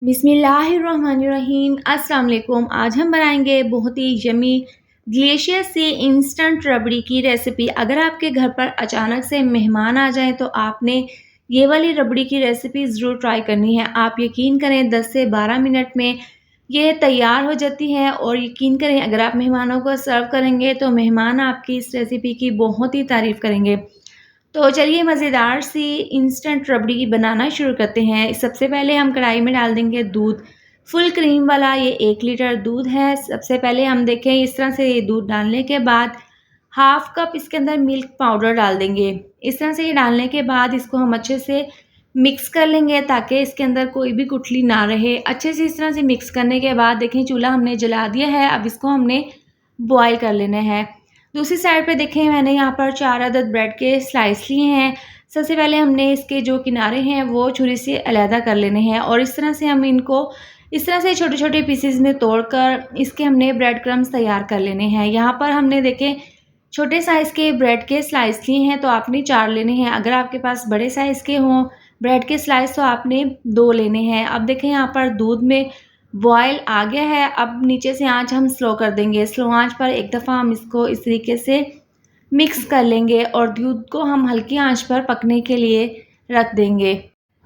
बिस्मिल्लाहिर्रहमानिर्रहीम अस्सलाम वालेकुम। आज हम बनाएंगे बहुत ही यमी डिलीशियस सी इंस्टेंट रबड़ी की रेसिपी। अगर आपके घर पर अचानक से मेहमान आ जाएं तो आपने ये वाली रबड़ी की रेसिपी ज़रूर ट्राई करनी है। आप यकीन करें 10 से 12 मिनट में ये तैयार हो जाती है और यकीन करें अगर आप मेहमानों को सर्व करेंगे तो मेहमान आपकी इस रेसिपी की बहुत ही तारीफ़ करेंगे। तो चलिए मज़ेदार सी इंस्टेंट रबड़ी बनाना शुरू करते हैं। सबसे पहले हम कढ़ाई में डाल देंगे दूध, फुल क्रीम वाला ये 1 लीटर दूध है। सबसे पहले हम देखें इस तरह से ये दूध डालने के बाद हाफ़ कप इसके अंदर मिल्क पाउडर डाल देंगे। इस तरह से ये डालने के बाद इसको हम अच्छे से मिक्स कर लेंगे ताकि इसके अंदर कोई भी गुठली ना रहे। अच्छे से इस तरह से मिक्स करने के बाद देखें चूल्हा हमने जला दिया है। अब इसको हमने बॉयल कर लेना है। दूसरी साइड पे देखें मैंने यहाँ पर 4 अदद ब्रेड के स्लाइस लिए हैं। सबसे पहले हमने इसके जो किनारे हैं वो छुरी से अलहदा कर लेने हैं और इस तरह से हम इनको इस तरह से छोटे-छोटे पीसेस में तोड़कर इसके हमने ब्रेड क्रम्स तैयार कर लेने हैं। यहाँ पर हमने देखें छोटे साइज़ के ब्रेड के स्लाइस लिए हैं तो आपने 4 लेने हैं। अगर आपके पास बड़े साइज़ के हों ब्रेड के स्लाइस तो आपने 2 लेने हैं। अब देखें यहाँ पर दूध में बॉयल आ गया है। अब नीचे से आँच हम स्लो कर देंगे। स्लो आँच पर एक दफ़ा हम इसको इस तरीके से मिक्स कर लेंगे और दूध को हम हल्की आंच पर पकने के लिए रख देंगे।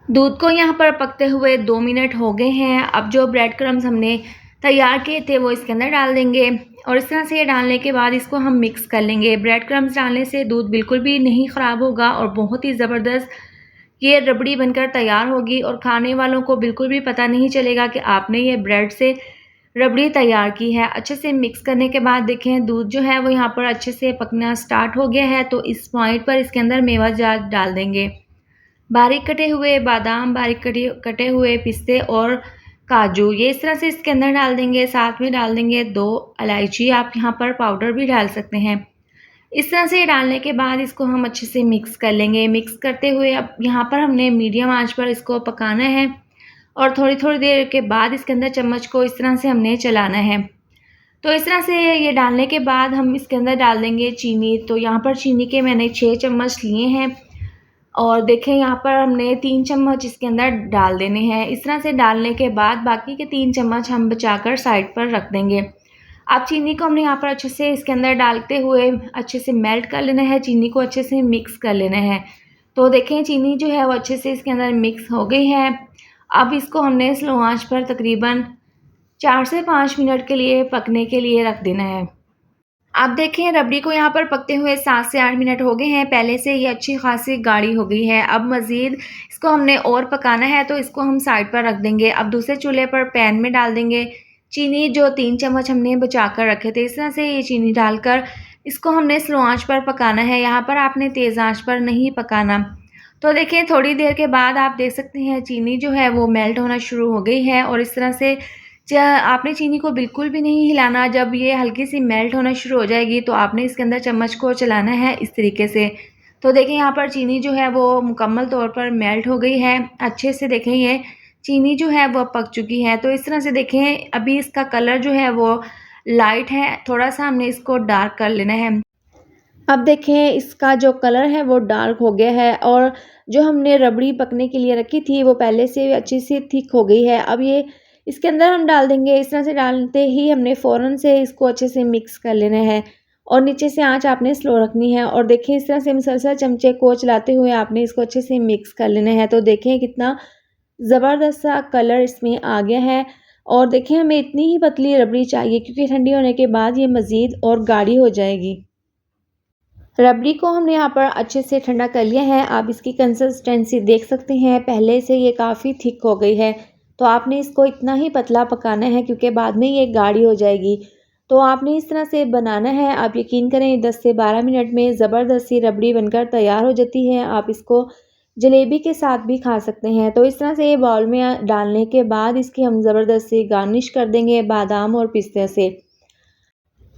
दूध को यहाँ पर पकते हुए 2 मिनट हो गए हैं। अब जो ब्रेड क्रम्स हमने तैयार किए थे वो इसके अंदर डाल देंगे और इस तरह से ये डालने के बाद इसको हम मिक्स कर लेंगे। ब्रेड क्रम्स डालने से दूध बिल्कुल भी नहीं ख़राब होगा और बहुत ही ज़बरदस्त ये रबड़ी बनकर तैयार होगी और खाने वालों को बिल्कुल भी पता नहीं चलेगा कि आपने ये ब्रेड से रबड़ी तैयार की है। अच्छे से मिक्स करने के बाद देखें दूध जो है वो यहाँ पर अच्छे से पकना स्टार्ट हो गया है। तो इस पॉइंट पर इसके अंदर मेवा जात डाल देंगे। बारीक कटे हुए बादाम, बारीक कटे हुए पिस्ते और काजू ये इस तरह से इसके अंदर डाल देंगे। साथ में डाल देंगे 2 इलायची, आप यहाँ पर पाउडर भी डाल सकते हैं। इस तरह से डालने के बाद इसको हम अच्छे से मिक्स कर लेंगे। मिक्स करते हुए अब यहाँ पर हमने मीडियम आंच पर इसको पकाना है और थोड़ी-थोड़ी देर के बाद इसके अंदर चम्मच को इस तरह से हमने चलाना है। तो इस तरह से ये डालने के बाद हम इसके अंदर डाल देंगे चीनी। तो यहाँ पर चीनी के मैंने 6 चम्मच लिए हैं और देखें यहाँ पर हमने 3 चम्मच इसके अंदर डाल देने हैं। इस तरह से डालने के बाद बाकी के 3 चम्मच हम बचाकर साइड पर रख देंगे। अब चीनी को हमने यहाँ पर अच्छे से इसके अंदर डालते हुए अच्छे से मेल्ट कर लेना है। चीनी को अच्छे से मिक्स कर लेना है। तो देखें चीनी जो है वो अच्छे से इसके अंदर मिक्स हो गई है। अब इसको हमने स्लो आंच पर तकरीबन 4 से 5 मिनट के लिए पकने के लिए रख देना है। अब देखें रबड़ी को यहाँ पर पकते हुए 7 से 8 मिनट हो गए हैं। पहले से ये अच्छी खासी गाढ़ी हो गई है। अब मज़ीद इसको हमने और पकाना है तो इसको हम साइड पर रख देंगे। अब दूसरे चूल्हे पर पैन में डाल देंगे चीनी, जो 3 चम्मच हमने बचा कर रखे थे। इस तरह से ये चीनी डालकर इसको हमने स्लो आंच पर पकाना है। यहाँ पर आपने तेज़ आंच पर नहीं पकाना। तो देखें थोड़ी देर के बाद आप देख सकते हैं चीनी जो है वो मेल्ट होना शुरू हो गई है और इस तरह से आपने चीनी को बिल्कुल भी नहीं हिलाना। जब ये हल्की सी मेल्ट होना शुरू हो जाएगी तो आपने इसके अंदर चम्मच को चलाना है इस तरीके से। तो देखें यहाँ पर चीनी जो है वो मुकम्मल तौर पर मेल्ट हो गई है। अच्छे से देखें ये चीनी जो है वो पक चुकी है। तो इस तरह से देखें अभी इसका कलर जो है वो लाइट है, थोड़ा-सा हमने इसको डार्क कर लेना है। अब देखें इसका जो कलर है वो डार्क हो गया है और जो हमने रबड़ी पकने के लिए रखी थी वो पहले से अच्छी सी थिक हो गई है। अब ये इसके अंदर हम डाल देंगे। इस तरह से डालते ही हमने फ़ौरन से इसको अच्छे से मिक्स कर लेना है और नीचे से आँच आपने स्लो रखनी है और देखें इस तरह से मुसलसल चमचे को चलाते हुए आपने इसको अच्छे से मिक्स कर लेना है। तो देखें कितना ज़बरदस्त सा कलर इसमें आ गया है और देखें हमें इतनी ही पतली रबड़ी चाहिए क्योंकि ठंडी होने के बाद ये मज़ीद और गाढ़ी हो जाएगी। रबड़ी को हमने यहाँ पर अच्छे से ठंडा कर लिया है। आप इसकी कंसिस्टेंसी देख सकते हैं, पहले से ये काफ़ी थिक हो गई है। तो आपने इसको इतना ही पतला पकाना है क्योंकि बाद में ये गाढ़ी हो जाएगी। तो आपने इस तरह से बनाना है। आप यकीन करें 10 से 12 मिनट में ज़बरदस्त सी रबड़ी बनकर तैयार हो जाती है। आप इसको जलेबी के साथ भी खा सकते हैं। तो इस तरह से ये बाउल में डालने के बाद इसकी हम ज़बरदस्त सी गार्निश कर देंगे बादाम और पिस्ते से।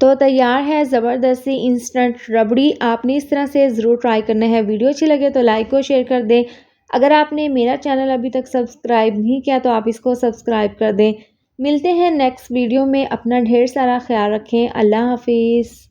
तो तैयार है ज़बरदस्त सी इंस्टेंट रबड़ी। आपने इस तरह से ज़रूर ट्राई करना है। वीडियो अच्छी लगे तो लाइक और शेयर कर दें। अगर आपने मेरा चैनल अभी तक सब्सक्राइब नहीं किया तो आप इसको सब्सक्राइब कर दें। मिलते हैं नेक्स्ट वीडियो में। अपना ढेर सारा ख्याल रखें। अल्लाह हाफिज़।